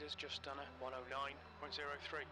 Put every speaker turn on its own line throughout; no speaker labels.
has just done a 109.03.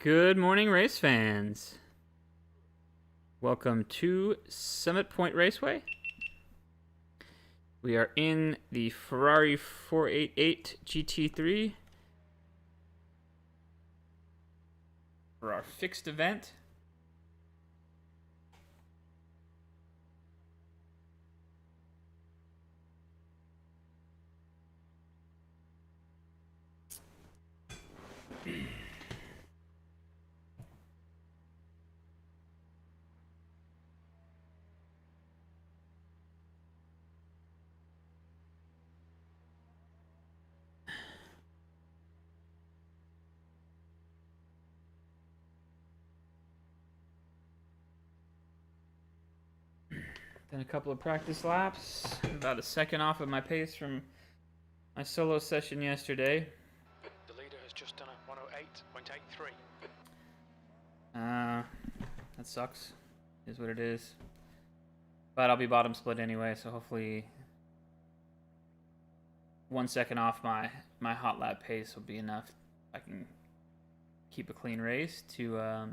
Good morning, race fans. Welcome to Summit Point Raceway. We are in the Ferrari 488 GT3 for our fixed event. Done a couple of practice laps, about a second off of my pace from my solo session yesterday.
The leader has just done a 108.83.
That sucks. Is what it is. But I'll be bottom split anyway, so hopefully 1 second off my hot lap pace will be enough. I can keep a clean race to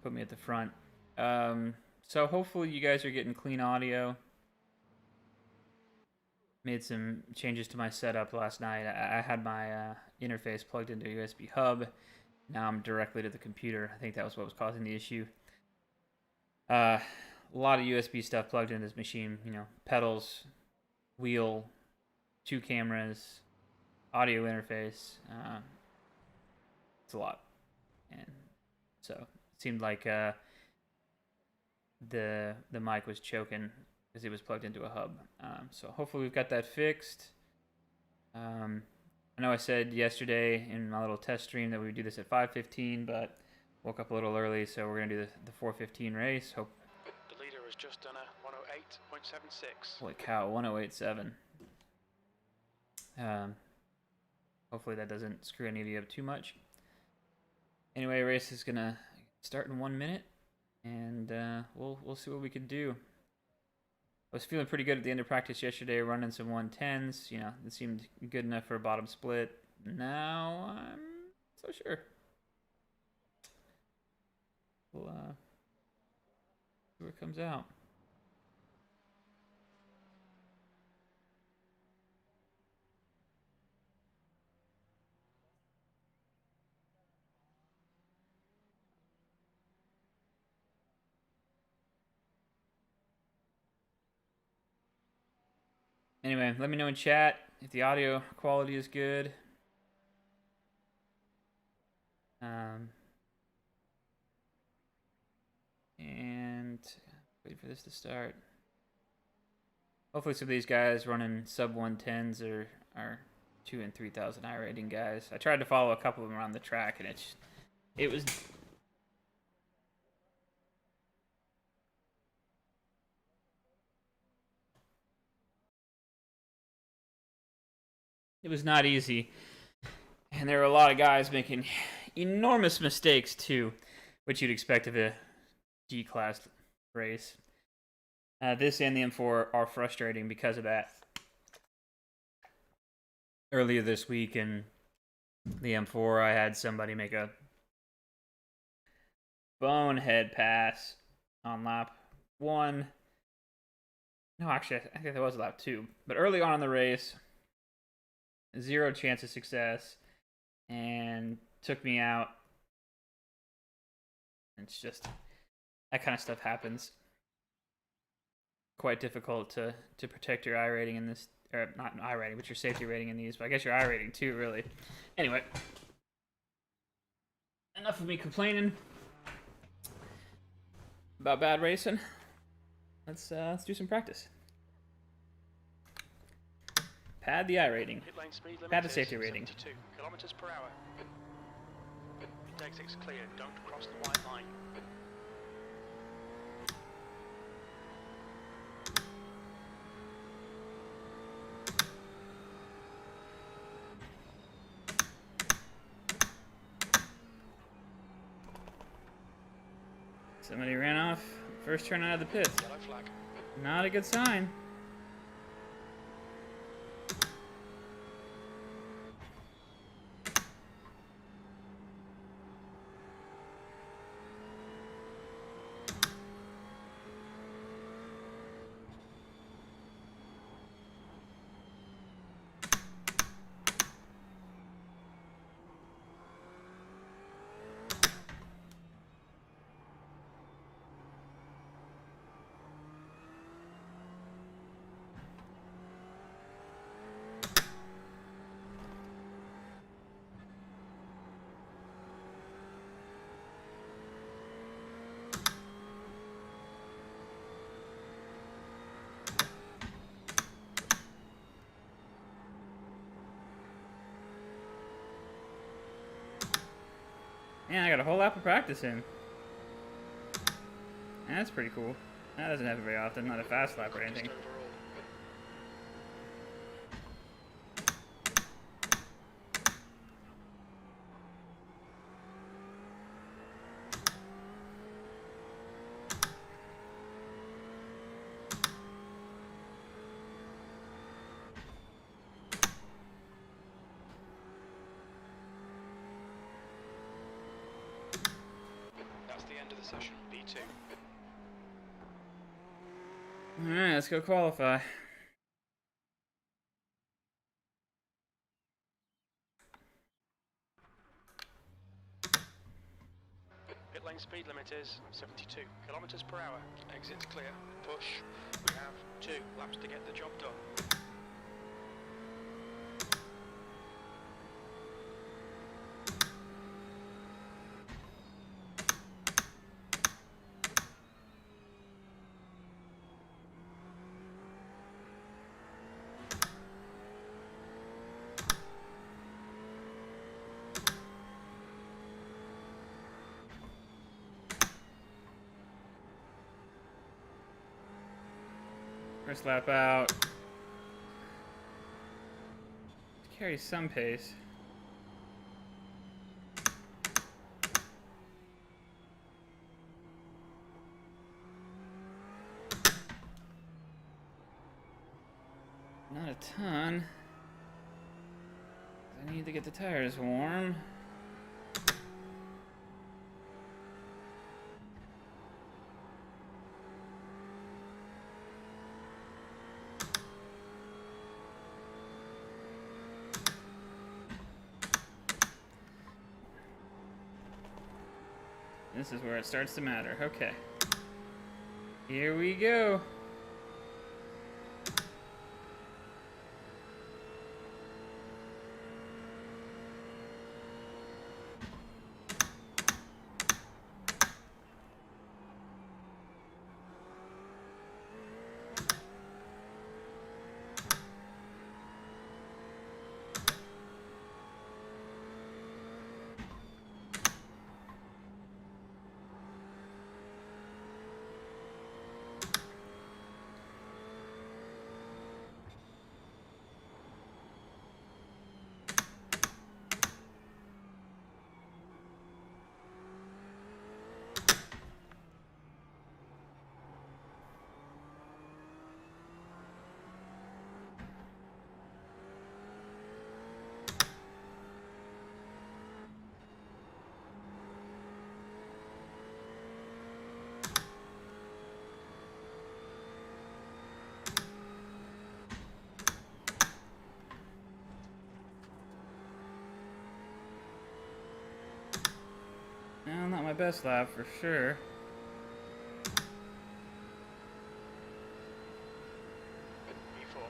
put me at the front. So hopefully you guys are getting clean audio. Made some changes to my setup last night. I had my interface plugged into a USB hub. Now I'm directly to the computer. I think that was what was causing the issue. A lot of USB stuff plugged into this machine. You know, pedals, wheel, 2 cameras, audio interface. It's a lot. And so it seemed like the mic was choking because it was plugged into a hub. So hopefully we've got that fixed. I know I said yesterday in my little test stream that we would do this at 5:15, but woke up a little early, so we're gonna do the 4:15 race. Hope.
The leader has just done a 108.76.
Holy cow, 108.7. Hopefully that doesn't screw any of you up too much. Anyway, race is gonna start in 1 minute. And we'll see what we can do. I was feeling pretty good at the end of practice yesterday, running some 110s. You know, it seemed good enough for a bottom split. Now I'm so sure. We'll see what comes out. Anyway, let me know in chat if the audio quality is good. And wait for this to start. Hopefully some of these guys running sub 110s are 2,000 and 3,000 iRating guys. I tried to follow a couple of them around the track, and it was not easy. And there were a lot of guys making enormous mistakes too, which you'd expect of a G-class race. This and the M4 are frustrating because of that. Earlier this week in the M4, I had somebody make a bonehead pass on lap 1. No, actually, I think that was lap 2. But early on in the race, 0 chance of success, and took me out. It's just, that kind of stuff happens. Quite difficult to protect your I rating in this, or not I rating, but your safety rating in these, but I guess your I rating too, really. Anyway, enough of me complaining about bad racing. Let's do some practice. Pad the I rating. Pad the safety rating.
72 kilometers per hour. Exit's clear. Don't cross the white line.
Somebody ran off first turn out of the pits.
Yellow flag.
Not a good sign. Man, I got a whole lap of practice in. That's pretty cool. That doesn't happen very often. Not a fast lap or anything.
That's the end of the session. B2.
Alright, let's go qualify.
Pit lane speed limit is 72 kilometers per hour. Exit's clear. Push. We have 2 laps to get the job done.
First lap out. Carry some pace. Not a ton. I need to get the tires warm. This is where it starts to matter. Okay. Here we go. my best lap for sure.
E4.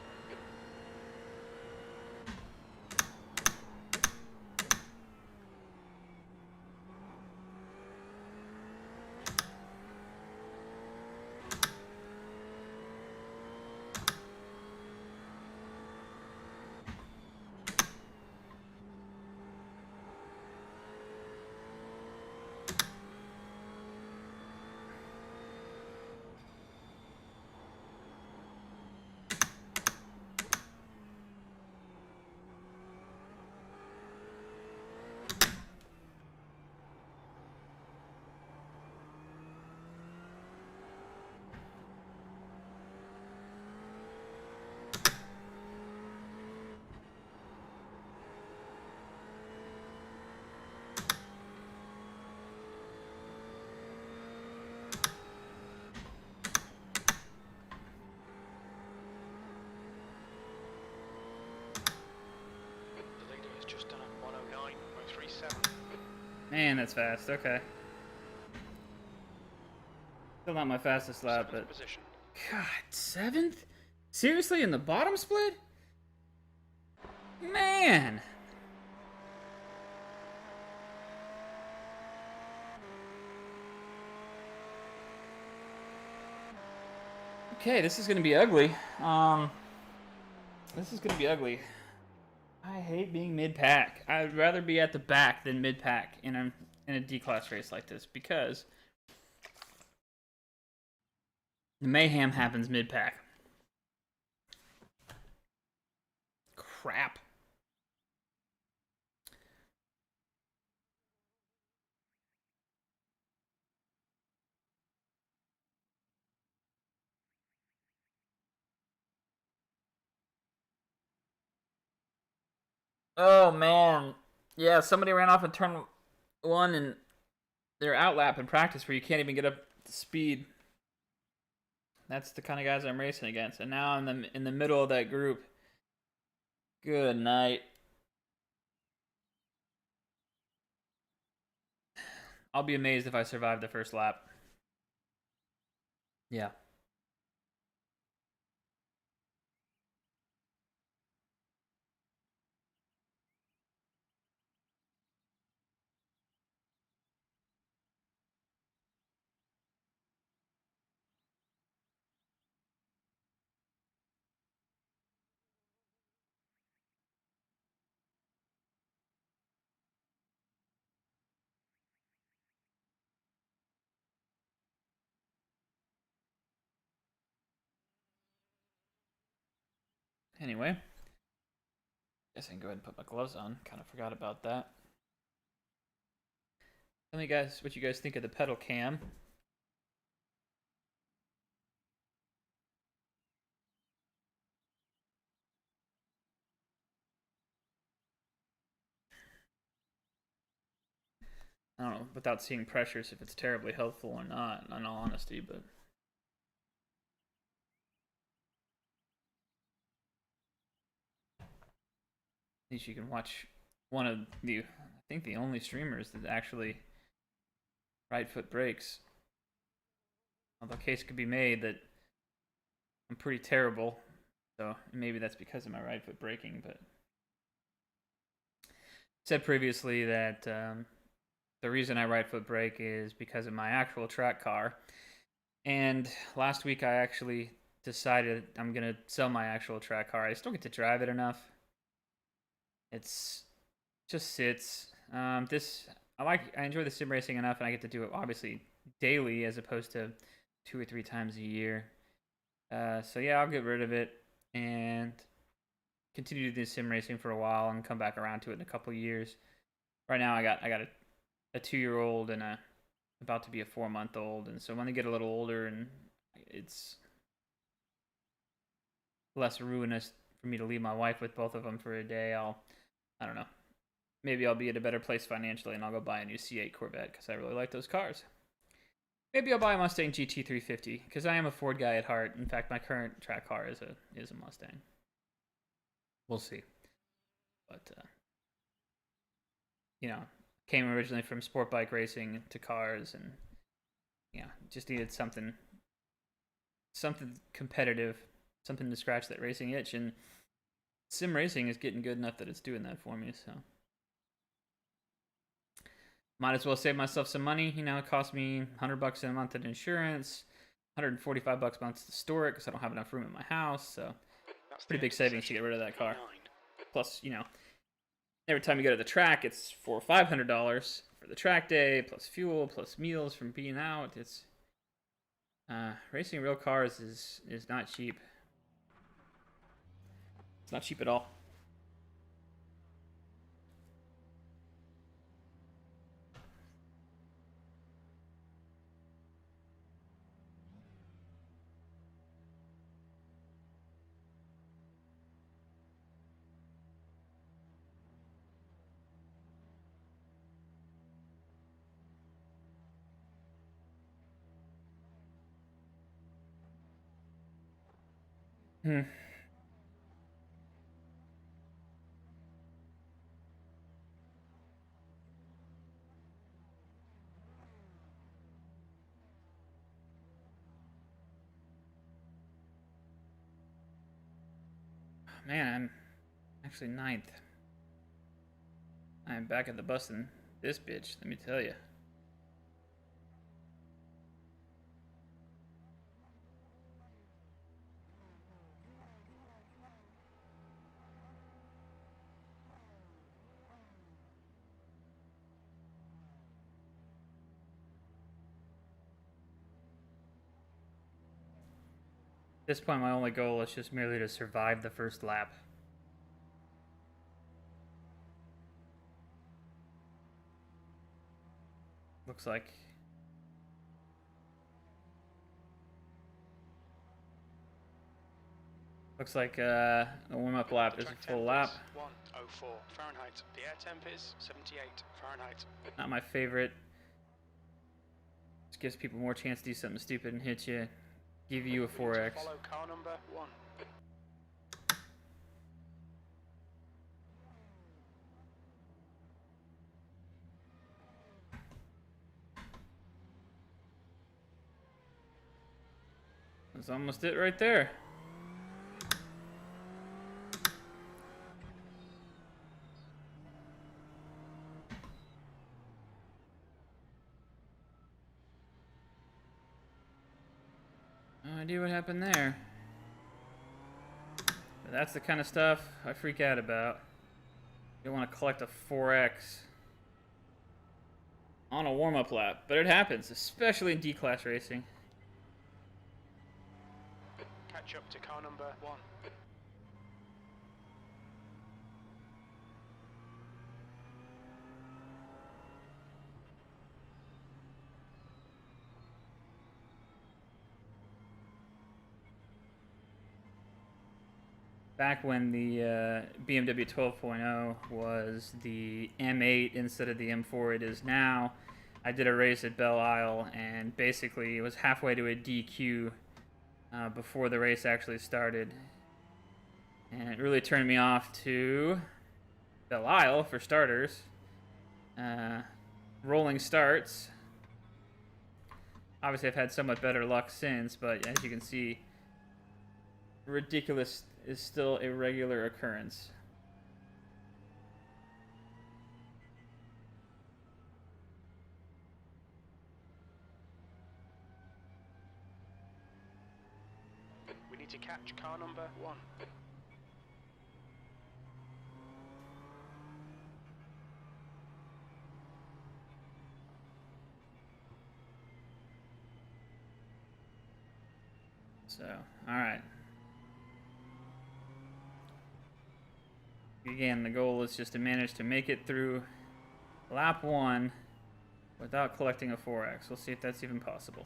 The leader has just done a 109.37.
Man, that's fast. Okay. Still not my fastest lap, but
Position.
God, 7th? Seriously, in the bottom split? Man. Okay, this is gonna be ugly. This is gonna be ugly. I hate being mid-pack. I'd rather be at the back than mid-pack in a D-class race like this because the mayhem happens mid-pack. Crap. Oh man. Yeah, somebody ran off in turn 1 and they're out lap in practice where you can't even get up to speed. That's the kind of guys I'm racing against. And now I'm in the middle of that group. Good night. I'll be amazed if I survive the first lap. Yeah. Anyway. Guess I can go ahead and put my gloves on. Kind of forgot about that. Tell me guys what you guys think of the pedal cam. I don't know, without seeing pressures, if it's terribly helpful or not, in all honesty, but at least you can watch one of the, I think the only streamers that actually right foot brakes. Although case could be made that I'm pretty terrible, so maybe that's because of my right foot braking, but said previously that the reason I right foot brake is because of my actual track car. And last week I actually decided I'm gonna sell my actual track car. I still get to drive it enough. It's just sits. I enjoy the sim racing enough, and I get to do it obviously daily as opposed to 2 or 3 times a year. So yeah, I'll get rid of it and continue to do sim racing for a while and come back around to it in a couple years. Right now I got a 2-year-old and about to be a 4-month-old, and so when they get a little older and it's less ruinous for me to leave my wife with both of them for a day, I don't know. Maybe I'll be at a better place financially and I'll go buy a new C8 Corvette because I really like those cars. Maybe I'll buy a Mustang GT350 because I am a Ford guy at heart. In fact, my current track car is a Mustang. We'll see. But you know, came originally from sport bike racing to cars, and just needed something competitive, something to scratch that racing itch, and sim racing is getting good enough that it's doing that for me. So might as well save myself some money. It cost me $100 a month in insurance, $145 a month to store it because I don't have enough room in my house. So pretty big savings to get rid of that car. Plus, every time you go to the track, it's $400 or $500 for the track day, plus fuel, plus meals from being out. It's racing real cars is not cheap. It's not cheap at all. Hmm. Man, I'm actually 9th. I'm back at the bus in this bitch, let me tell you. At this point, my only goal is just merely to survive the first lap. Looks like the warm-up lap is a full lap.
104 Fahrenheit. The air temp is 78 Fahrenheit.
Not my favorite. Just gives people more chance to do something stupid and hit you. Give you a 4X.
Follow car number 1.
That's almost it right there. No idea what happened there. But that's the kind of stuff I freak out about. You don't want to collect a 4X on a warm-up lap, but it happens, especially in D-class racing.
Catch up to car number 1.
Back when the BMW 12.0 was the M8 instead of the M4 it is now, I did a race at Belle Isle, and basically it was halfway to a DQ before the race actually started. And it really turned me off to Belle Isle, for starters. Rolling starts. Obviously, I've had somewhat better luck since, but as you can see, ridiculous is still a regular occurrence.
We need to catch car number 1.
So, alright. Again, the goal is just to manage to make it through lap 1 without collecting a 4X. We'll see if that's even possible.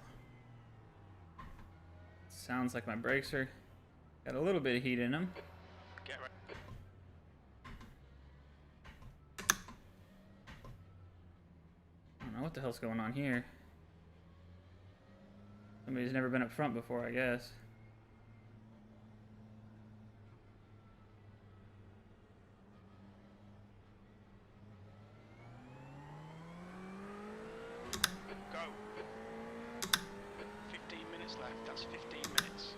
Sounds like my brakes are got a little bit of heat in them.
Get ready.
I don't know what the hell's going on here. Somebody's never been up front before, I guess.
That's 15 minutes.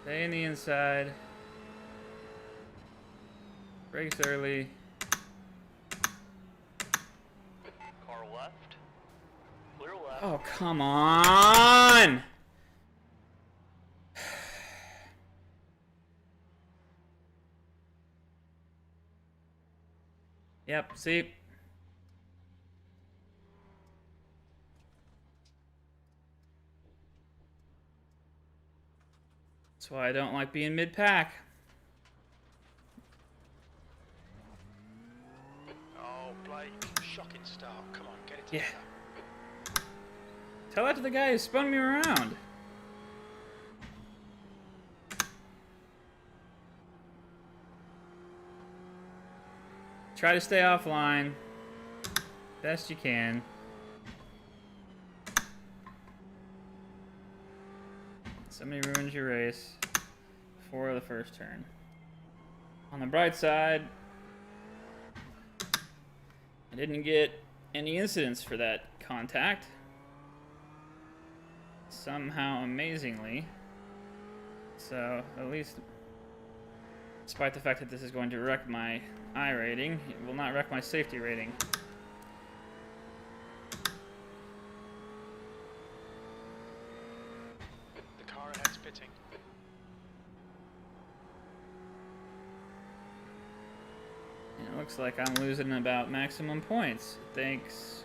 Stay in the inside. Brakes early.
Car left. Clear left.
Oh, come on! Yep, see? That's why I don't like being mid-pack.
Oh, Blake, shocking start. Come on, get it
Yeah.
together.
Tell that to the guy who spun me around. Try to stay offline. Best you can. Somebody ruins your race before the first turn. On the bright side, I didn't get any incidents for that contact. Somehow, amazingly. So, at least, despite the fact that this is going to wreck my I rating, it will not wreck my safety rating.
The car ahead's pitting.
And it looks like I'm losing about maximum points. Thanks.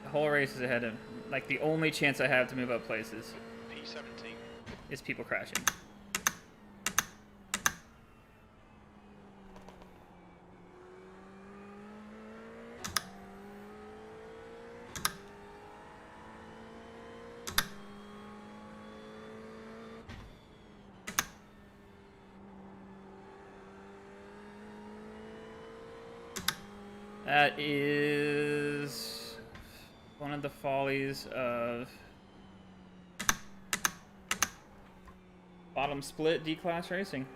The whole race is ahead of... Like, the only chance I have to move up places
P17.
is people crashing. That is one of the follies of bottom split D-class racing.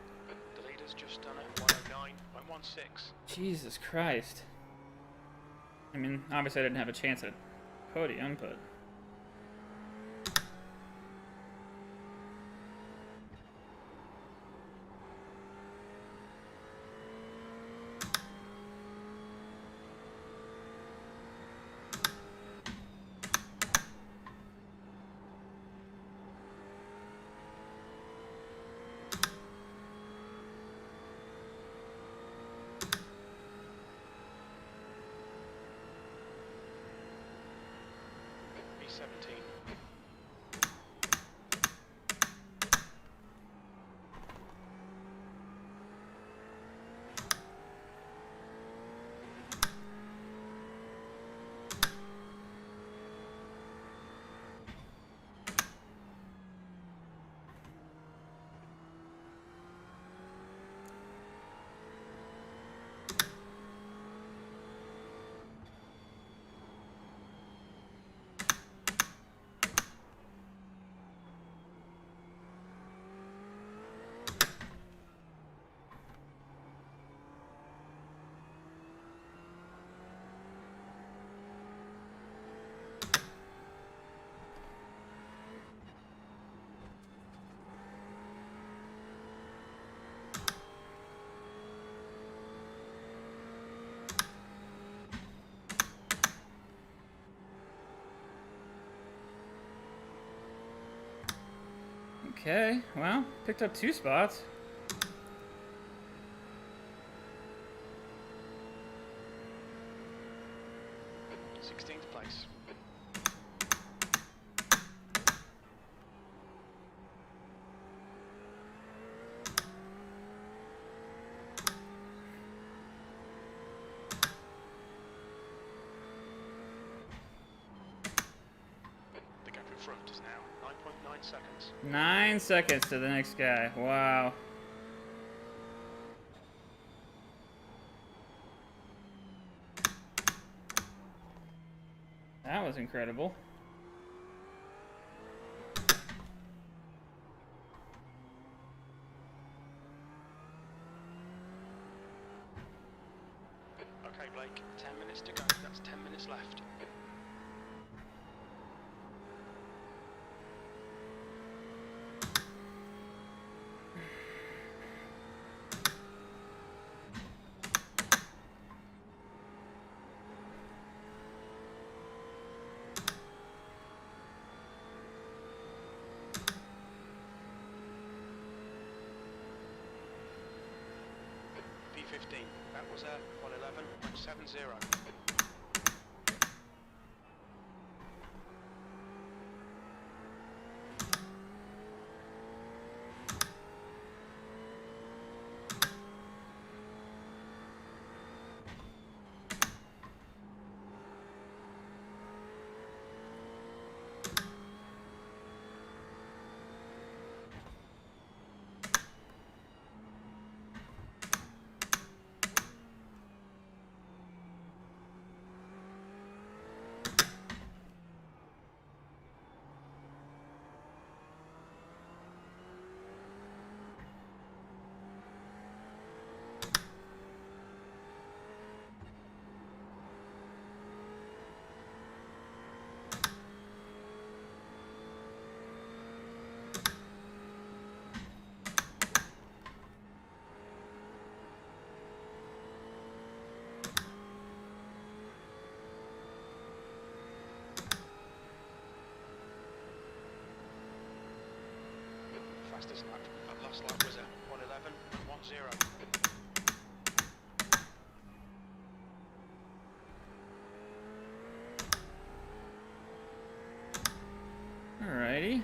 The leader's just done it. 109.16.
Jesus Christ. I mean, obviously I didn't have a chance at podium, but...
P17.
Okay, well, picked up 2 spots.
Place. The gap in front is now 9.9 seconds.
9 seconds to the next guy. Wow. That was incredible.
Okay, Blake, 10 minutes to go. That's 10 minutes left. That was a 111.70. Fastest lap. That last lap was a 111.10.
Alrighty.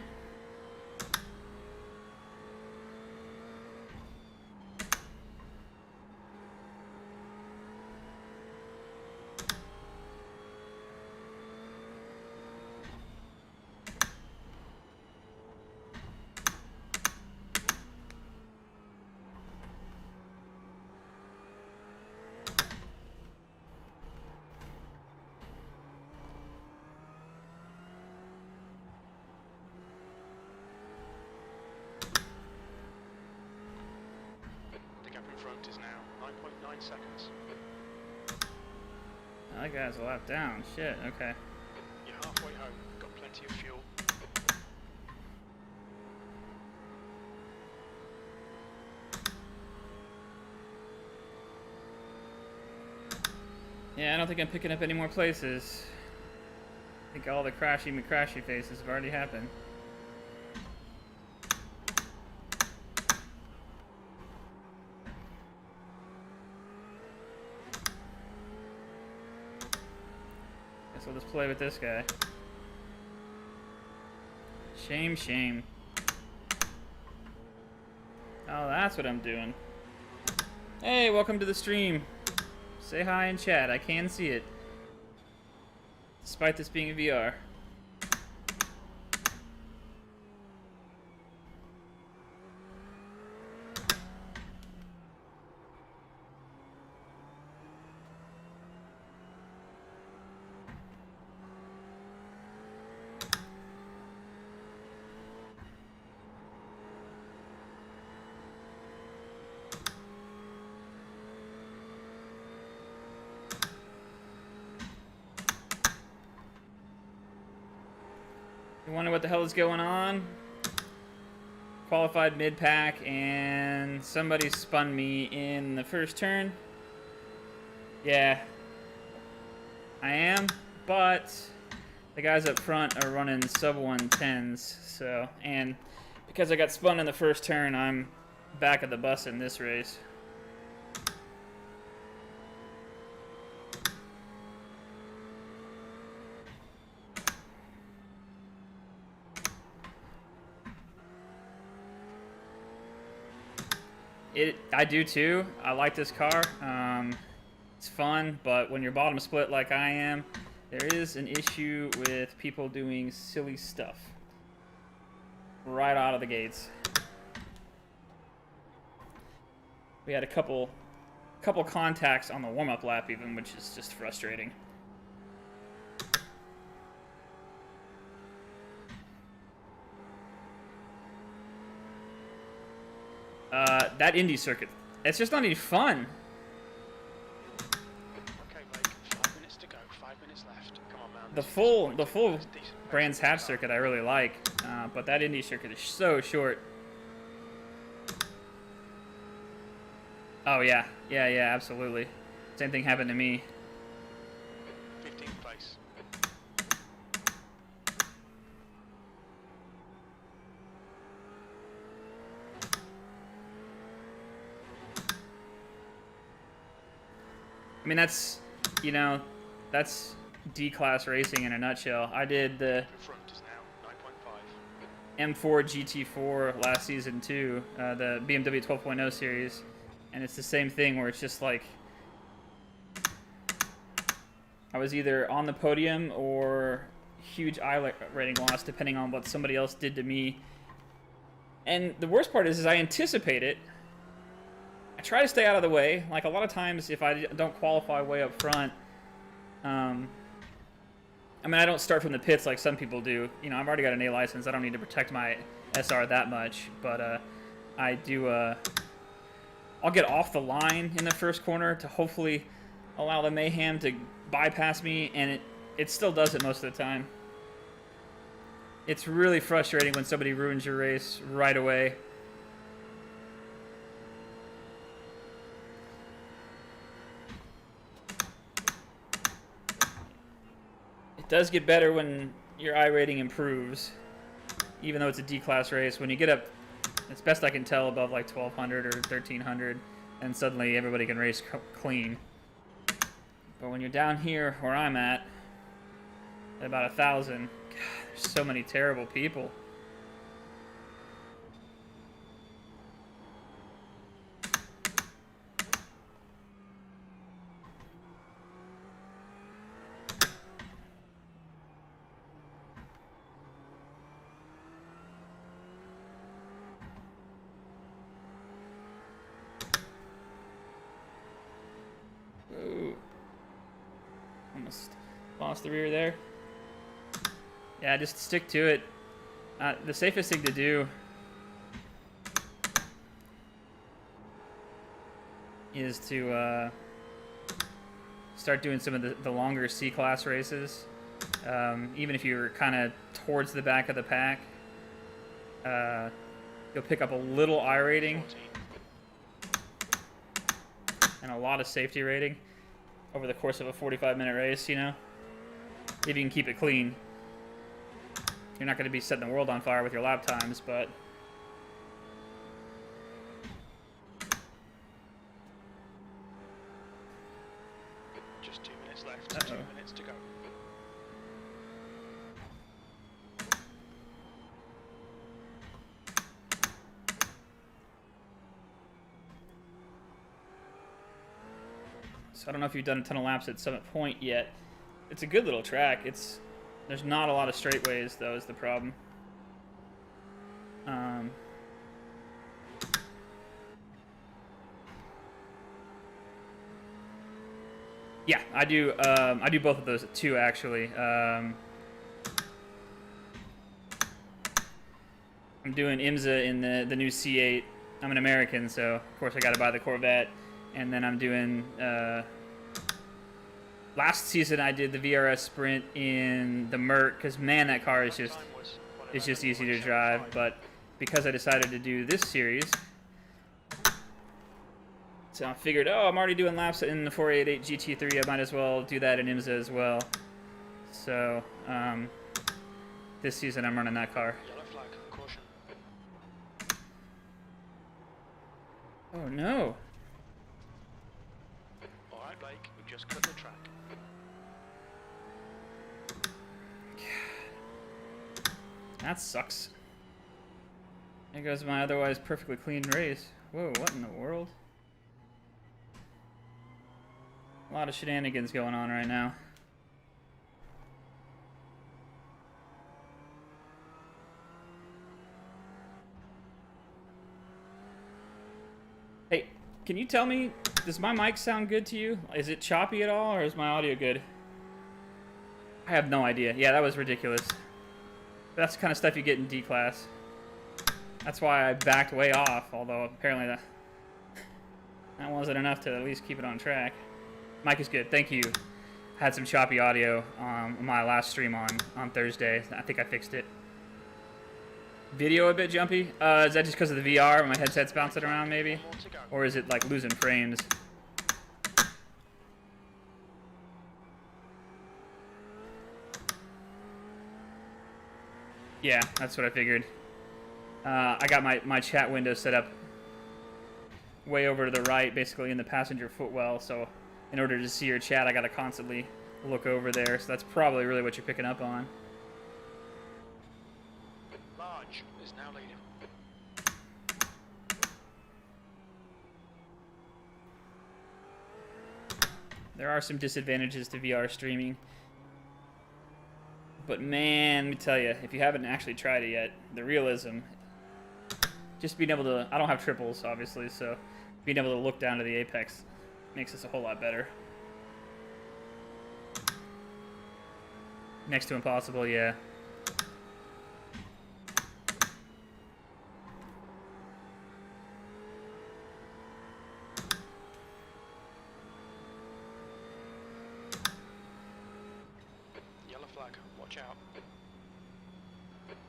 The gap in front is now 9.9 seconds.
That guy's a lap down. Shit, okay.
You're halfway home. Got plenty of fuel.
Yeah, I don't think I'm picking up any more places. I think all the crashy McCrashy faces have already happened. Guess we'll just play with this guy. Shame, shame. Oh, that's what I'm doing. Hey, welcome to the stream. Say hi in chat. I can see it. Despite this being a VR. You wonder what the hell is going on? Qualified mid-pack and somebody spun me in the first turn. Yeah, I am, but the guys up front are running sub 110s, so, and because I got spun in the first turn, I'm back of the bus in this race. I do too. I like this car. It's fun, but when you're bottom split like I am, there is an issue with people doing silly stuff right out of the gates. We had a couple contacts on the warm-up lap even, which is just frustrating. That Indy circuit, it's just not any fun.
Okay, Blake, 5 minutes to go, 5 minutes left. Come on, man.
The full Brands Hatch circuit I really like, but that Indy circuit is so short. Oh yeah, absolutely. Same thing happened to me.
15th place.
I mean, that's, you know, that's D-class racing in a nutshell. I did the
In front is now 9.5.
M4 GT4 last season too, the BMW 12.0 series, and it's the same thing where it's just like I was either on the podium or huge I rating loss depending on what somebody else did to me. And the worst part is I anticipate it. I try to stay out of the way. Like a lot of times if I don't qualify way up front, I mean, I don't start from the pits like some people do. You know, I've already got an A license. I don't need to protect my SR that much. But I do, I'll get off the line in the first corner to hopefully allow the mayhem to bypass me, and it still does it most of the time. It's really frustrating when somebody ruins your race right away. It does get better when your I rating improves, even though it's a D-class race. When you get up, as best I can tell, above like 1200 or 1300, and suddenly everybody can race clean. But when you're down here where I'm at about 1,000, God, there's so many terrible people. Ooh. Almost lost the rear there. Yeah, just stick to it. The safest thing to do is to start doing some of the longer C-class races. Even if you're kind of towards the back of the pack, you'll pick up a little I rating and a lot of safety rating over the course of a 45-minute race, you know? If you can keep it clean. You're not going to be setting the world on fire with your lap times, but...
Just 2 minutes left.
Uh-oh.
2 minutes to go.
So I don't know if you've done a ton of laps at Summit Point yet. It's a good little track. There's not a lot of straightaways, though, is the problem. Yeah, I do both of those too, actually. I'm doing IMSA in the new C8. I'm an American, so of course I got to buy the Corvette. And then I'm doing... last season I did the VRS Sprint in the Merc, because man, that car is just easy to drive. But because I decided to do this series, so I figured, oh, I'm already doing laps in the 488 GT3. I might as well do that in IMSA as well. So this season I'm running that car.
Yellow flag, caution.
Oh no!
Alright, Blake, we've just cut the track.
That sucks. There goes my otherwise perfectly clean race. Whoa, what in the world? A lot of shenanigans going on right now. Hey, can you tell me, does my mic sound good to you? Is it choppy at all, or is my audio good? I have no idea. Yeah, that was ridiculous. That's the kind of stuff you get in D-Class. That's why I backed way off, although apparently that wasn't enough to at least keep it on track. Mic is good, thank you. Had some choppy audio on my last stream on Thursday. I think I fixed it. Video a bit jumpy? Is that just because of the VR? My headset's bouncing around maybe? Or is it like losing frames? Yeah, that's what I figured. I got my chat window set up way over to the right, basically in the passenger footwell, so in order to see your chat, I gotta constantly look over there. So that's probably really what you're picking up on.
Large is now leading.
There are some disadvantages to VR streaming. But man, let me tell you, if you haven't actually tried it yet, the realism, just being able to, I don't have triples, obviously, so being able to look down to the apex makes this a whole lot better. Next to impossible, yeah.
Yellow flag, watch out.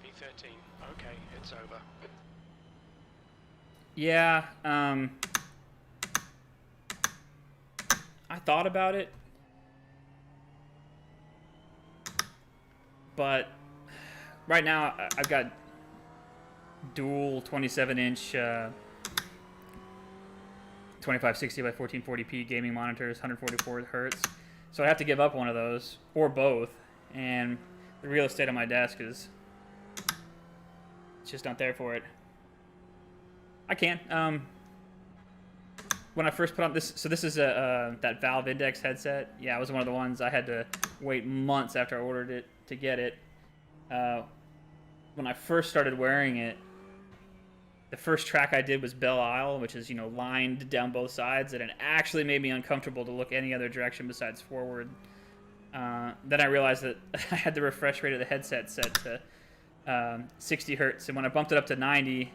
V13, okay, it's over.
Yeah, I thought about it, but right now I've got dual 27-inch 2560 by 1440p gaming monitors, 144 hertz. So I have to give up one of those or both, and the real estate on my desk is it's just not there for it. I can. When I first put on this, so this is that Valve Index headset. Yeah, it was one of the ones I had to wait months after I ordered it to get it. When I first started wearing it, the first track I did was Belle Isle, which is, you know, lined down both sides, and it actually made me uncomfortable to look any other direction besides forward. Then I realized that I had the refresh rate of the headset set to 60 hertz, and when I bumped it up to 90,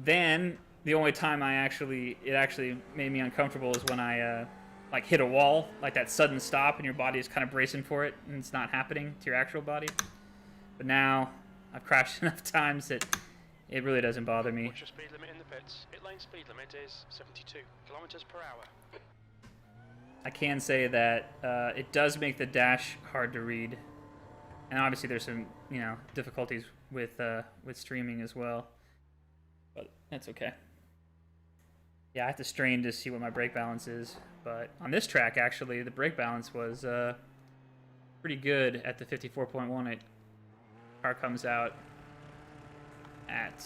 then the only time it actually made me uncomfortable is when I like hit a wall, like that sudden stop, and your body is kind of bracing for it, and it's not happening to your actual body. But now I've crashed enough times that it really doesn't bother me.
What's your speed limit in the pits? Pit lane speed limit is 72 kilometers per hour.
I can say that it does make the dash hard to read, and obviously there's some, you know, difficulties with streaming as well. But that's okay. Yeah, I have to strain to see what my brake balance is. But on this track, actually, the brake balance was pretty good at the 54.1. Car comes out at...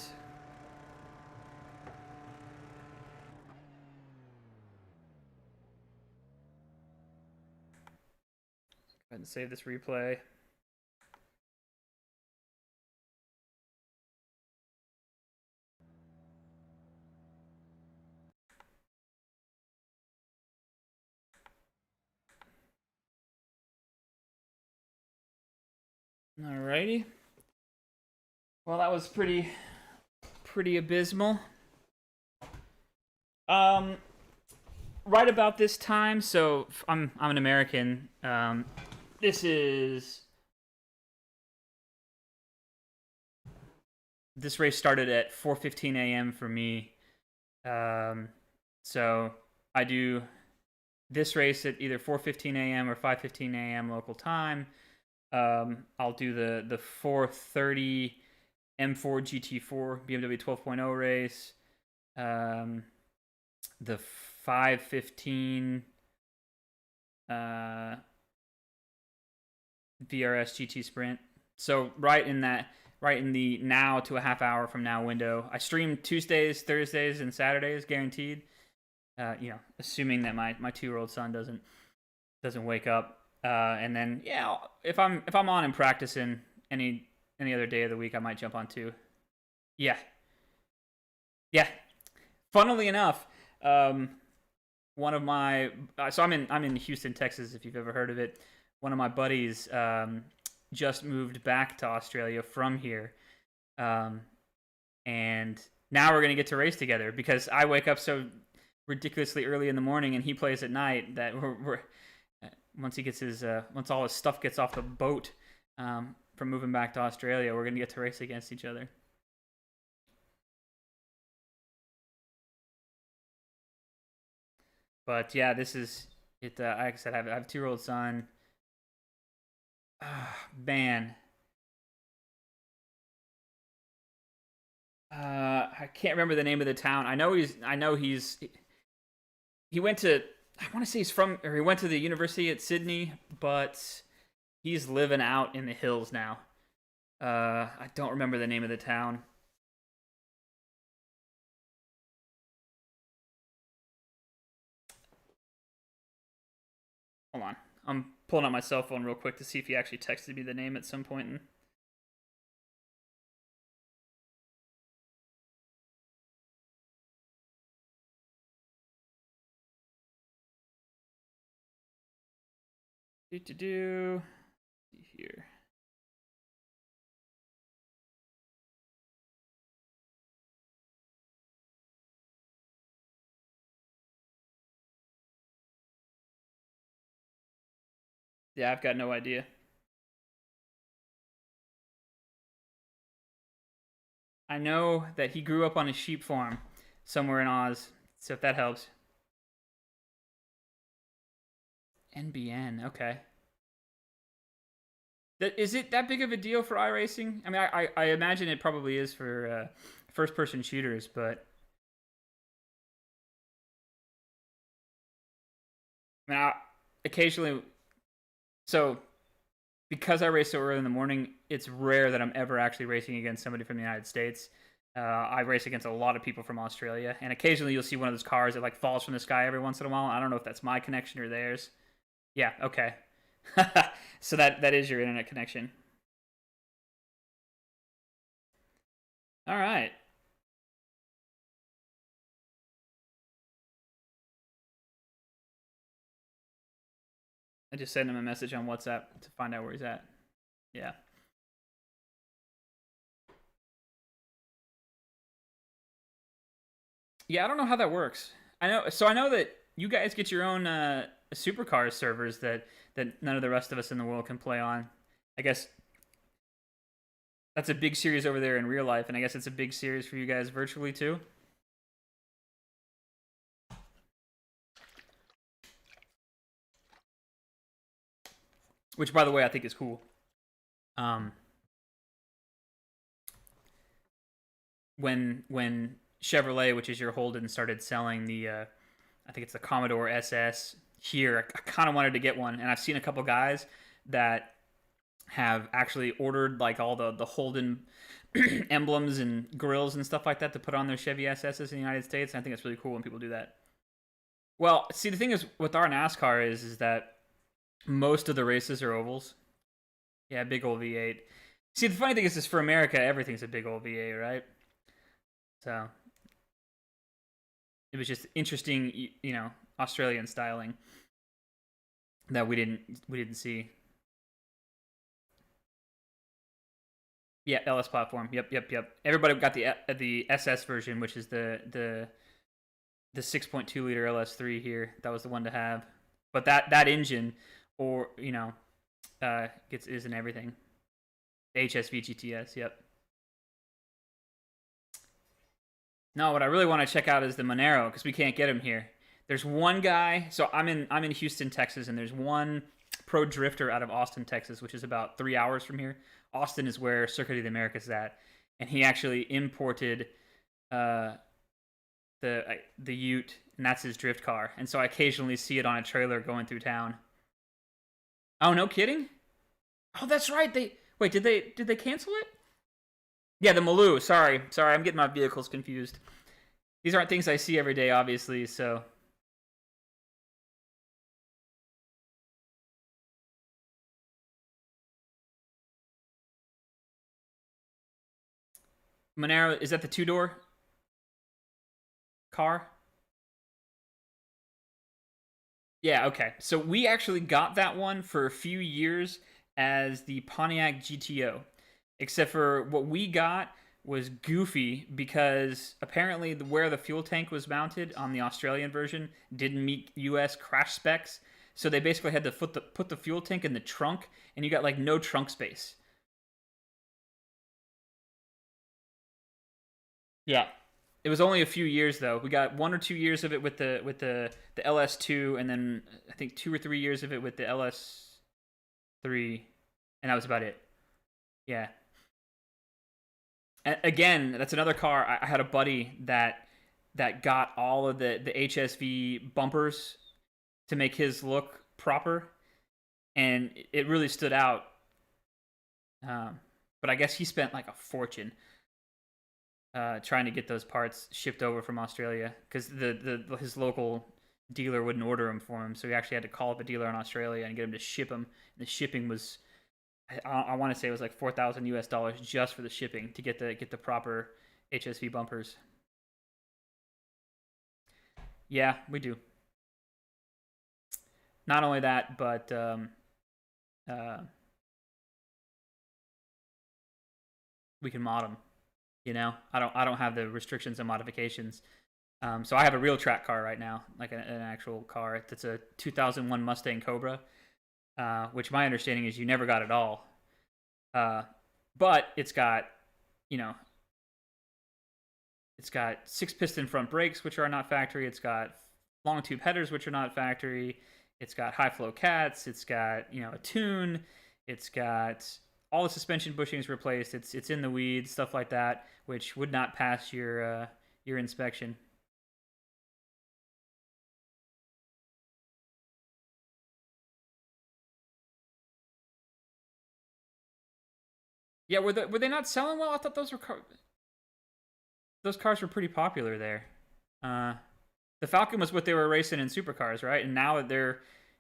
Go ahead and save this replay. Alrighty. Well, that was pretty abysmal. Right about this time, so I'm an American. This race started at 4:15 a.m. for me. So I do this race at either 4:15 a.m. or 5:15 a.m. local time. I'll do the 4:30 M4 GT4 BMW 12.0 race. The 5:15 VRS GT Sprint. So right in the now to a half hour from now window. I stream Tuesdays, Thursdays, and Saturdays, guaranteed. You know, assuming that my 2-year-old son doesn't wake up. And then yeah, if I'm on and practicing any other day of the week, I might jump on too. Yeah. Funnily enough, one of my so I'm in Houston, Texas, if you've ever heard of it. One of my buddies just moved back to Australia from here, and now we're gonna get to race together because I wake up so ridiculously early in the morning and he plays at night that we're once he gets once all his stuff gets off the boat from moving back to Australia, we're gonna get to race against each other. But yeah, this is it. Like I said, I have a 2-year-old son. Man, I can't remember the name of the town. I know he went to I want to say he's from, or he went to the university at Sydney, but he's living out in the hills now. I don't remember the name of the town. Hold on. I'm pulling out my cell phone real quick to see if he actually texted me the name at some point. Do see here. Yeah, I've got no idea. I know that he grew up on a sheep farm somewhere in Oz, so if that helps. NBN, okay. Is it that big of a deal for iRacing? I mean, I imagine it probably is for first-person shooters, but I mean, occasionally. So, because I race so early in the morning, it's rare that I'm ever actually racing against somebody from the United States. I race against a lot of people from Australia, and occasionally you'll see one of those cars that like falls from the sky every once in a while. I don't know if that's my connection or theirs. Yeah, okay. So that is your internet connection. All right. I just sent him a message on WhatsApp to find out where he's at. Yeah. Yeah, I don't know how that works. I know that you guys get your own supercar servers that none of the rest of us in the world can play on. I guess that's a big series over there in real life, and I guess it's a big series for you guys virtually too. Which, by the way, I think is cool. Um, when Chevrolet, which is your Holden, started selling the, I think it's the Commodore SS here, I kind of wanted to get one, and I've seen a couple guys that have actually ordered like all the Holden emblems and grills and stuff like that to put on their Chevy SSs in the United States. And I think it's really cool when people do that. Well, see, the thing is with our NASCAR is that most of the races are ovals. Yeah, big old V8. See, the funny thing is for America, everything's a big old V8, right? So it was just interesting, Australian styling that we didn't see. Yeah, LS platform. Yep. Everybody got the SS version, which is the 6.2 liter LS3 here. That was the one to have. But that engine, or is in everything. The HSV GTS. Yep. No, what I really want to check out is the Monero because we can't get him here. There's one guy. So I'm in Houston, Texas, and there's one pro drifter out of Austin, Texas, which is about 3 hours from here. Austin is where Circuit of the Americas is at, and he actually imported the Ute, and that's his drift car. And so I occasionally see it on a trailer going through town. Oh, no kidding? Oh, that's right. Did they cancel it? Yeah, the Maloo. Sorry, I'm getting my vehicles confused. These aren't things I see every day, obviously. So. Monero, is that the two-door car? Yeah, okay. So we actually got that one for a few years as the Pontiac GTO. Except for what we got was goofy because apparently where the fuel tank was mounted on the Australian version didn't meet US crash specs. So they basically had to put the fuel tank in the trunk, and you got like no trunk space. Yeah. It was only a few years though. We got 1 or 2 years of it with the LS2, and then I think 2 or 3 years of it with the LS3, and that was about it. Yeah. And again, that's another car. I had a buddy that got all of the HSV bumpers to make his look proper, and it really stood out. But I guess he spent like a fortune trying to get those parts shipped over from Australia because his local dealer wouldn't order them for him, so he actually had to call up a dealer in Australia and get him to ship them. And the shipping was, I want to say it was like $4,000 just for the shipping to get the proper HSV bumpers. Yeah, we do. Not only that, but we can mod them. You know, I don't have the restrictions and modifications. So I have a real track car right now, like an actual car. It's a 2001 Mustang Cobra, which my understanding is you never got at all. But it's got, you know, it's got 6-piston front brakes, which are not factory. It's got long tube headers, which are not factory. It's got high flow cats. It's got, you know, a tune. It's got all the suspension bushings replaced. It's in the weeds, stuff like that, which would not pass your inspection. Yeah, were they not selling well? I thought those cars were pretty popular there. The Falcon was what they were racing in supercars, right? And now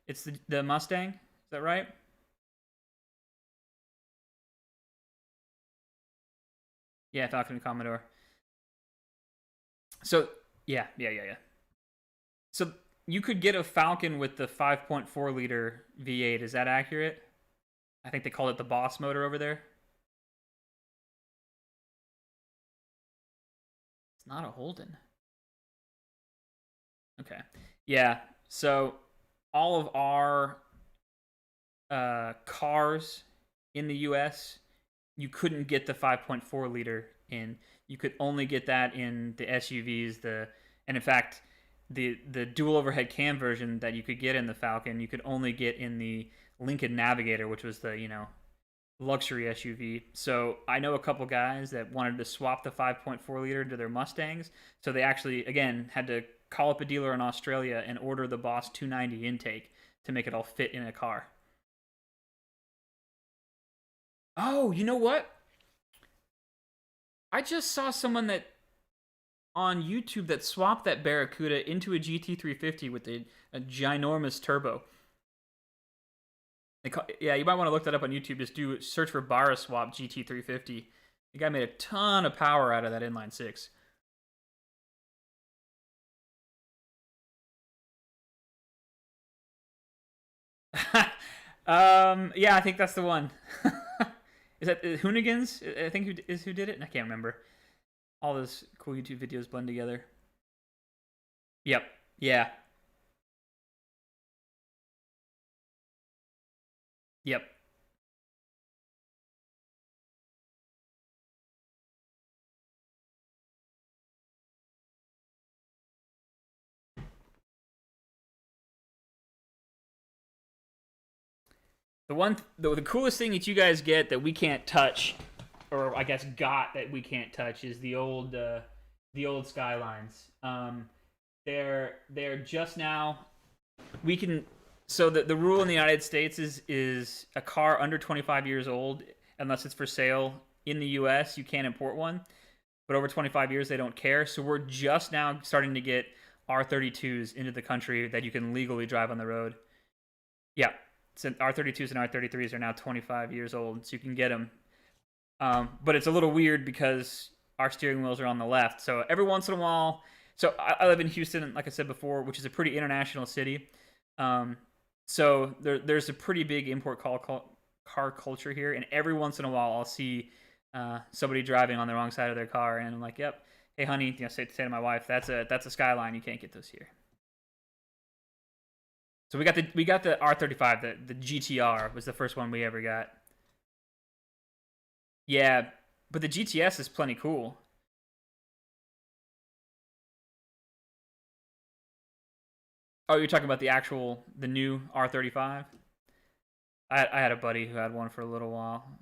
it's the Mustang. Is that right? Yeah, Falcon and Commodore. So yeah. So you could get a Falcon with the 5.4 liter V8. Is that accurate? I think they called it the Boss motor over there. It's not a Holden. Okay. Yeah. So all of our cars in the U.S., you couldn't get the 5.4 liter in. You could only get that in the SUVs. And in fact, the dual overhead cam version that you could get in the Falcon, you could only get in the Lincoln Navigator, which was the, you know, luxury SUV. So I know a couple guys that wanted to swap the 5.4 liter to their Mustangs. So they actually, again, had to call up a dealer in Australia and order the Boss 290 intake to make it all fit in a car. Oh, you know what? I just saw someone that on YouTube that swapped that Barracuda into a GT350 with a ginormous turbo. Yeah, you might want to look that up on YouTube. Just search for Barra Swap GT350. The guy made a ton of power out of that inline six. Yeah, I think that's the one. Is that Hoonigans? I think who did it? I can't remember. All those cool YouTube videos blend together. Yep. Yeah. Yep. The coolest thing that you guys get that we can't touch, or I guess got that we can't touch, is the old Skylines. They're just now. We can. So the rule in the United States is a car under 25 years old, unless it's for sale in the U.S., you can't import one. But over 25 years, they don't care. So we're just now starting to get R32s into the country that you can legally drive on the road. Yeah. So R32s and R33s are now 25 years old, so you can get them. But it's a little weird because our steering wheels are on the left. So every once in a while, so I live in Houston, like I said before, which is a pretty international city. So there's a pretty big import car culture here, and every once in a while I'll see somebody driving on the wrong side of their car, and I'm like, "Yep, hey honey," you know, say to my wife, "That's a Skyline. You can't get those here." So we got the R35, the GTR was the first one we ever got. Yeah, but the GTS is plenty cool. Oh, you're talking about the new R35? I had a buddy who had one for a little while.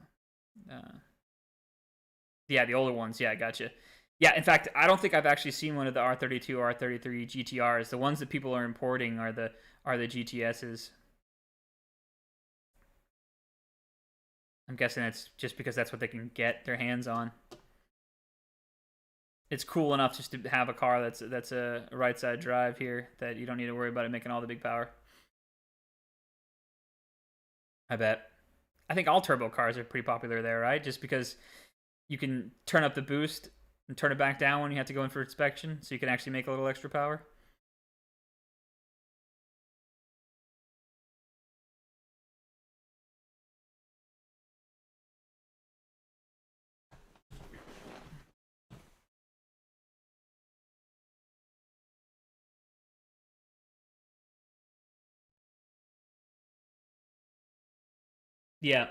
Yeah, the older ones. Yeah, I gotcha. Yeah, in fact, I don't think I've actually seen one of the R32 or R33 GTRs. The ones that people are importing are the GTSs. I'm guessing it's just because that's what they can get their hands on. It's cool enough just to have a car that's a right side drive here that you don't need to worry about it making all the big power. I bet. I think all turbo cars are pretty popular there, right? Just because you can turn up the boost and turn it back down when you have to go in for inspection, so you can actually make a little extra power. Yeah.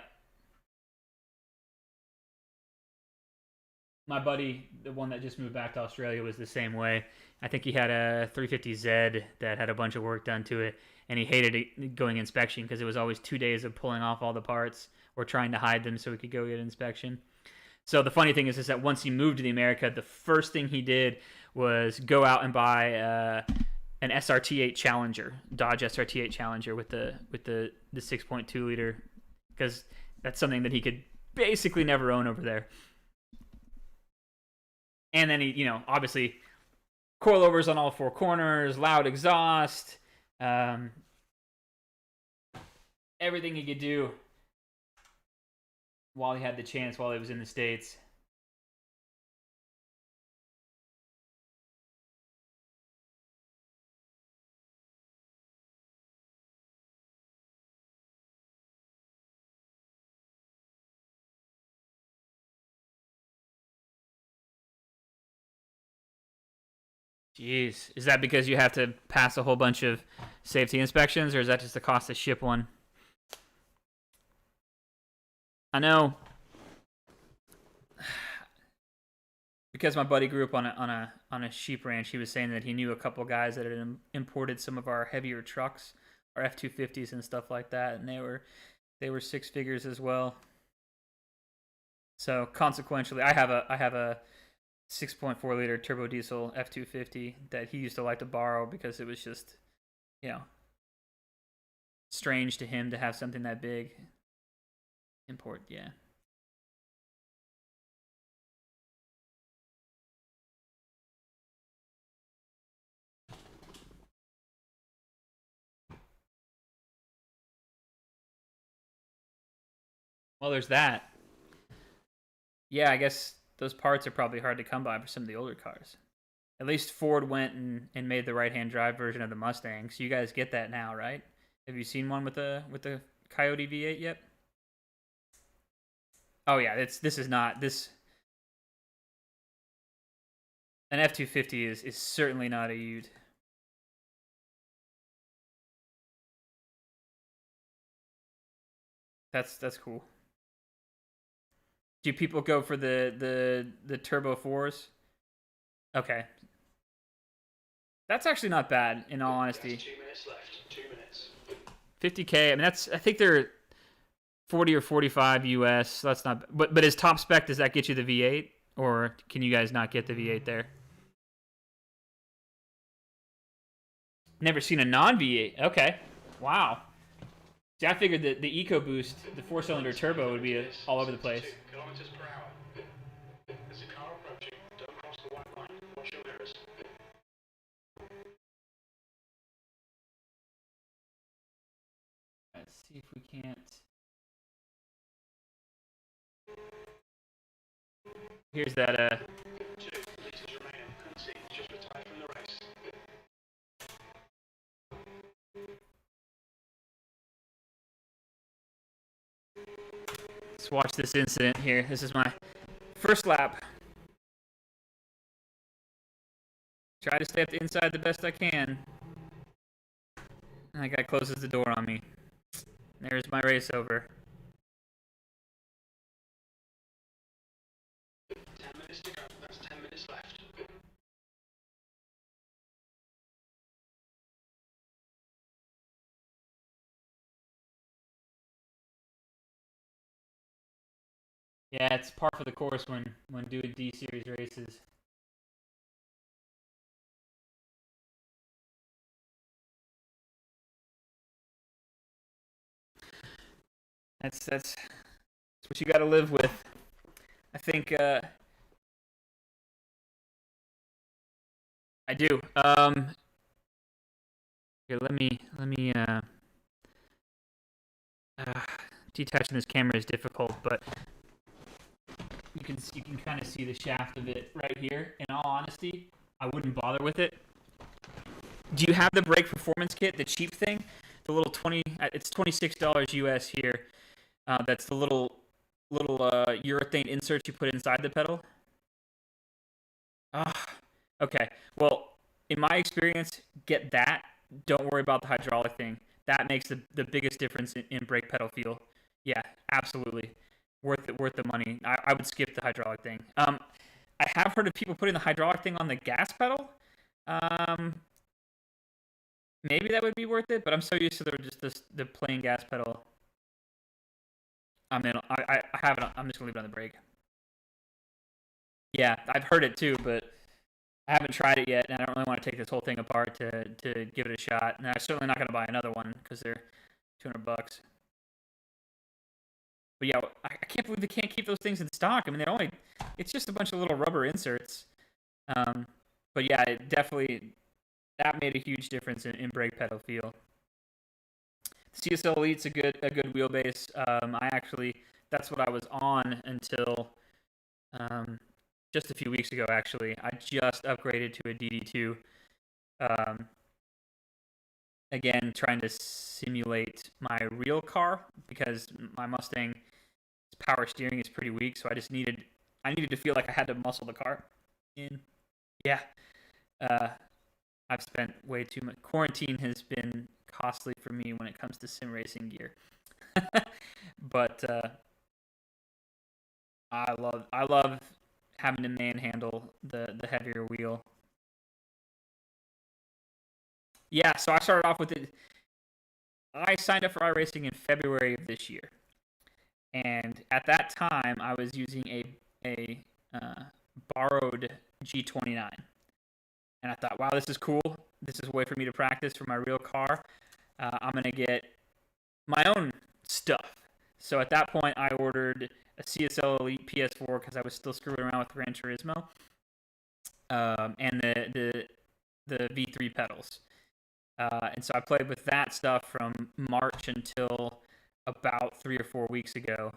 My buddy, the one that just moved back to Australia, was the same way. I think he had a 350Z that had a bunch of work done to it, and he hated it going inspection because it was always 2 days of pulling off all the parts or trying to hide them so he could go get inspection. So the funny thing is that once he moved to the America, the first thing he did was go out and buy an SRT8 Challenger, Dodge SRT8 Challenger with the 6.2 liter, because that's something that he could basically never own over there. And then he, obviously coilovers on all four corners, loud exhaust, everything he could do while he had the chance while he was in the States. Jeez, is that because you have to pass a whole bunch of safety inspections, or is that just the cost to ship one? I know, because my buddy grew up on a sheep ranch. He was saying that he knew a couple guys that had imported some of our heavier trucks, our F-250s and stuff like that, and they were six figures as well. So consequentially, I have a 6.4 liter turbo diesel F250 that he used to like to borrow because it was just, strange to him to have something that big. Import, yeah. Well, there's that. Yeah, I guess those parts are probably hard to come by for some of the older cars. At least Ford went and made the right-hand drive version of the Mustang, so you guys get that now, right? Have you seen one with the Coyote V8 yet? Oh yeah, this is not this. An F250 is certainly not a Ute. That's cool. Do people go for the turbo fours? Okay, that's actually not bad in all honesty.
2 minutes left. 2 minutes.
50K. I mean, I think they're 40 or 45 US. So that's not. But as top spec, does that get you the V8, or can you guys not get the V8 there? Never seen a non V8. Okay, wow. See, I figured that the EcoBoost, the 4-cylinder turbo, would be all over the place.
2 kilometers per hour. There's a car approaching. Don't cross the white line. Watch your mirrors.
Let's see if we can't. Here's that
2 liters remaining. Concede. Just retired from the race.
Let's watch this incident here. This is my first lap. Try to stay up the inside the best I can. And that guy closes the door on me. There's my race over.
10 minutes to go. That's 10 minutes left.
Yeah, it's par for the course when doing D series races. That's what you got to live with. I think I do. Here, let me uh, detaching this camera is difficult, but you can kind of see the shaft of it right here. In all honesty, I wouldn't bother with it. Do you have the brake performance kit, the cheap thing, the little It's $26 US here. That's the little urethane inserts you put inside the pedal. Ah, okay. Well, in my experience, get that. Don't worry about the hydraulic thing. That makes the biggest difference in brake pedal feel. Yeah, absolutely. Worth the money. I would skip the hydraulic thing. I have heard of people putting the hydraulic thing on the gas pedal. Um, maybe that would be worth it, but I'm so used to the plain gas pedal. I have it. I'm just gonna leave it on the brake. Yeah, I've heard it too, but I haven't tried it yet, and I don't really want to take this whole thing apart to give it a shot. And I'm certainly not gonna buy another one because they're $200. But yeah, I can't believe they can't keep those things in stock. I mean, it's just a bunch of little rubber inserts. But yeah, it definitely, that made a huge difference in brake pedal feel. CSL Elite's a good wheelbase. That's what I was on until just a few weeks ago. Actually, I just upgraded to a DD2. Again, trying to simulate my real car because my Mustang power steering is pretty weak, so I needed to feel like I had to muscle the car in. Yeah. I've spent way too much. Quarantine has been costly for me when it comes to sim racing gear. But I love having to manhandle the heavier wheel. Yeah, so I started off with it. I signed up for iRacing in February of this year, and at that time I was using a borrowed G29, and I thought, wow, this is cool. This is a way for me to practice for my real car. I'm gonna get my own stuff. So at that point, I ordered a CSL Elite PS4 because I was still screwing around with Gran Turismo, and the V3 pedals. And so I played with that stuff from March until about 3 or 4 weeks ago.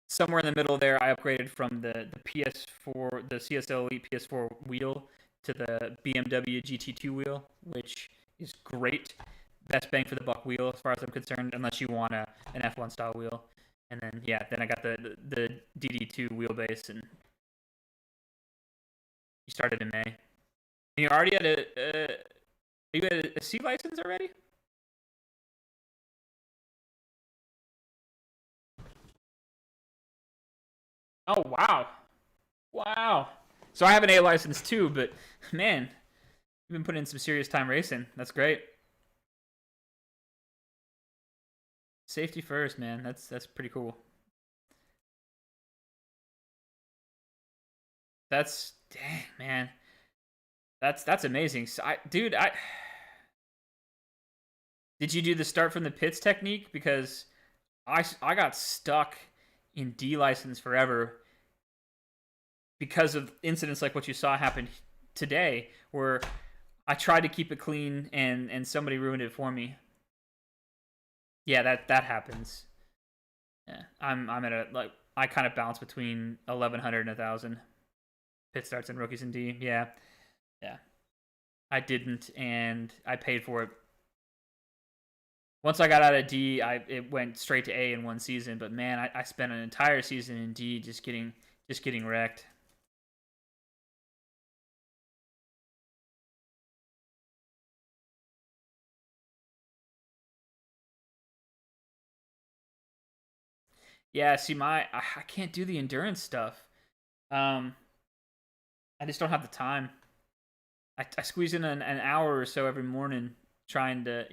Somewhere in the middle there, I upgraded from the PS4, the CSL Elite PS4 wheel to the BMW GT2 wheel, which is great. Best bang for the buck wheel as far as I'm concerned, unless you want an F1 style wheel. And then then I got the DD2 wheelbase, and you started in May. And you're already at you at a C license already? Oh wow, wow. So I have an A license too, but man, you've been putting in some serious time racing. That's great. Safety first, man. That's pretty cool. That's dang, man. That's amazing. So I did you do the start from the pits technique? Because I got stuck in D license forever because of incidents like what you saw happen today, where I tried to keep it clean and somebody ruined it for me. Yeah, that happens. Yeah, I'm at a like I kind of bounce between 1100 and 1000 pit starts and rookies in D. Yeah, yeah. I didn't, and I paid for it. Once I got out of D, it went straight to A in one season. But man, I spent an entire season in D just getting wrecked. Yeah, see, I can't do the endurance stuff. Um, I just don't have the time. I squeeze in an hour or so every morning trying to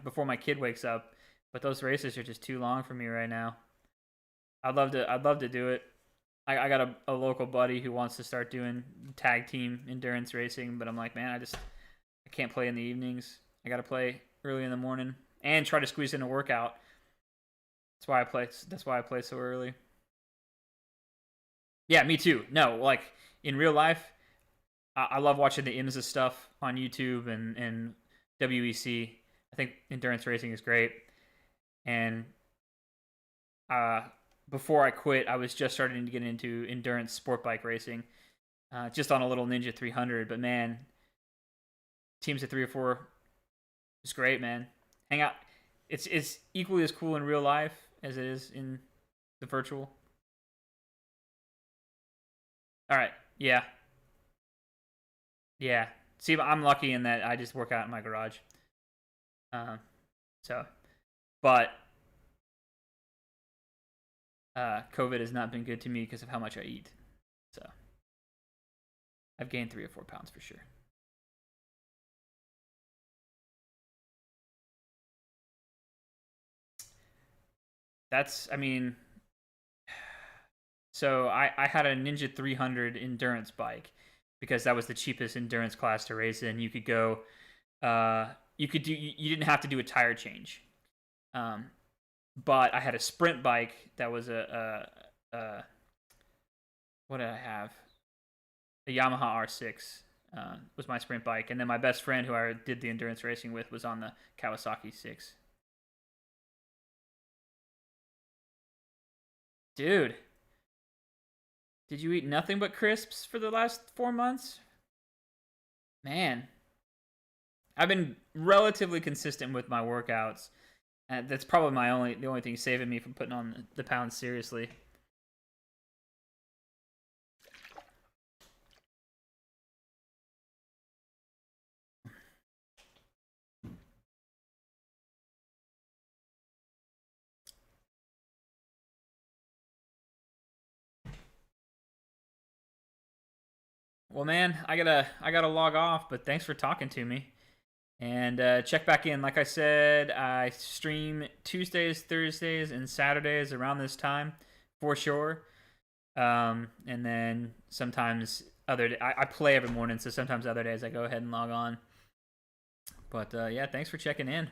before my kid wakes up. But those races are just too long for me right now. I'd love to do it. I got a local buddy who wants to start doing tag team endurance racing, but I'm like, man, I can't play in the evenings. I got to play early in the morning. and try to squeeze in a workout. That's why I play. That's why I play so early. Yeah, me too. No, like in real life, I love watching the IMSA stuff on YouTube and WEC. I think endurance racing is great. And before I quit, I was just starting to get into endurance sport bike racing, just on a little Ninja 300. But man, teams of 3 or 4 is great, man. Hang out. It's equally as cool in real life as it is in the virtual. All right. Yeah. Yeah. See, I'm lucky in that I just work out in my garage. So, but COVID has not been good to me because of how much I eat. So, I've gained 3 or 4 pounds for sure. That's, I mean, so I had a Ninja 300 endurance bike because that was the cheapest endurance class to race in. You could go, you didn't have to do a tire change. But I had a sprint bike that was what did I have? A Yamaha R6 was my sprint bike, and then my best friend who I did the endurance racing with was on the Kawasaki 6. Dude, did you eat nothing but crisps for the last 4 months? Man, I've been relatively consistent with my workouts. And that's probably the only thing saving me from putting on the pounds seriously. Well, man, I gotta log off, but thanks for talking to me. And check back in. Like I said, I stream Tuesdays, Thursdays, and Saturdays around this time for sure. And then sometimes I play every morning, so sometimes other days I go ahead and log on. But yeah, thanks for checking in.